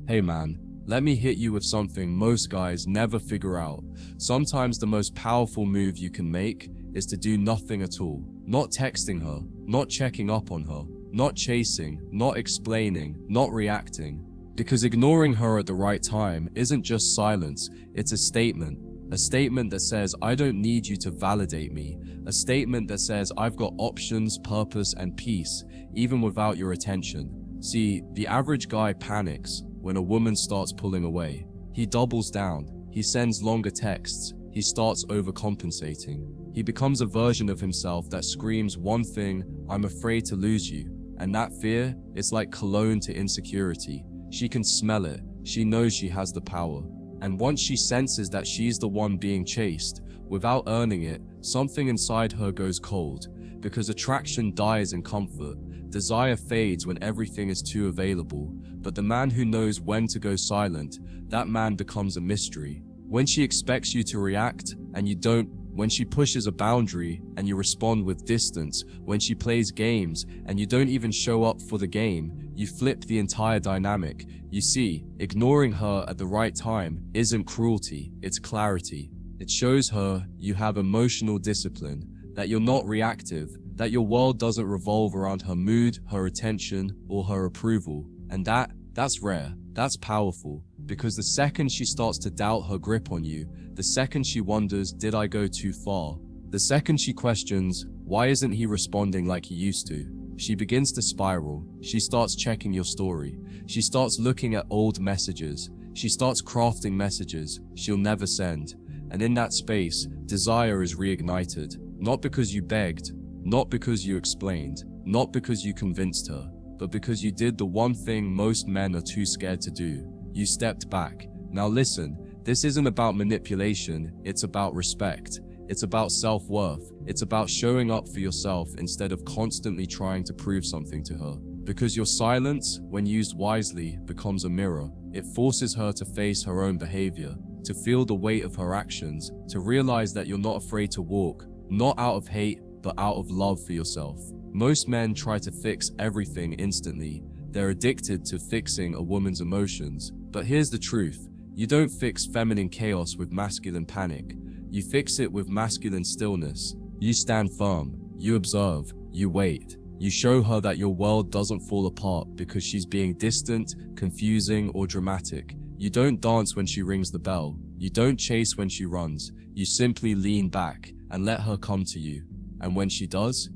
Hey man, let me hit you with something most guys never figure out. Sometimes the most powerful move you can make is to do nothing at all. Not texting her, not checking up on her, not chasing, not explaining, not reacting. Because ignoring her at the right time isn't just silence, it's a statement. A statement that says, I don't need you to validate me. A statement that says, I've got options, purpose, and peace, even without your attention. See, the average guy panics when a woman starts pulling away. He doubles down. He sends longer texts. He starts overcompensating. He becomes a version of himself that screams one thing, I'm afraid to lose you. And that fear is like cologne to insecurity. She can smell it. She knows she has the power. And once she senses that she's the one being chased, without earning it, something inside her goes cold. Because attraction dies in comfort. Desire fades when everything is too available. But the man who knows when to go silent, that man becomes a mystery. When she expects you to react and you don't, when she pushes a boundary and you respond with distance, when she plays games and you don't even show up for the game, you flip the entire dynamic. You see, ignoring her at the right time isn't cruelty, it's clarity. It shows her you have emotional discipline, that you're not reactive, that your world doesn't revolve around her mood, her attention, or her approval. And that's rare, that's powerful, because the second she starts to doubt her grip on you, the second she wonders, did I go too far? The second she questions, why isn't he responding like he used to? She begins to spiral. She starts checking your story. She starts looking at old messages. She starts crafting messages she'll never send. And in that space, desire is reignited. Not because you begged, not because you explained, not because you convinced her, but because you did the one thing most men are too scared to do. You stepped back. Now listen, this isn't about manipulation, it's about respect. It's about self-worth. It's about showing up for yourself instead of constantly trying to prove something to her. Because your silence, when used wisely, becomes a mirror. It forces her to face her own behavior, to feel the weight of her actions, to realize that you're not afraid to walk, not out of hate, but out of love for yourself. Most men try to fix everything instantly. They're addicted to fixing a woman's emotions. But here's the truth. You don't fix feminine chaos with masculine panic. You fix it with masculine stillness. You stand firm. You observe. You wait. You show her that your world doesn't fall apart because she's being distant, confusing, or dramatic. You don't dance when she rings the bell. You don't chase when she runs. You simply lean back and let her come to you. And when she does,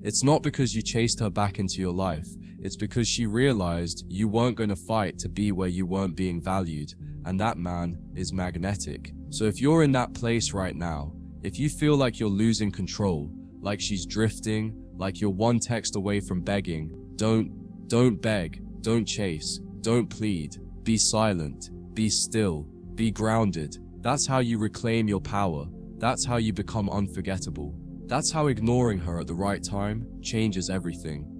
it's not because you chased her back into your life. It's because she realized you weren't going to fight to be where you weren't being valued. And that man is magnetic. So if you're in that place right now, if you feel like you're losing control, like she's drifting, like you're one text away from begging, don't beg, don't chase, don't plead, be silent, be still, be grounded. That's how you reclaim your power. That's how you become unforgettable. That's how ignoring her at the right time changes everything.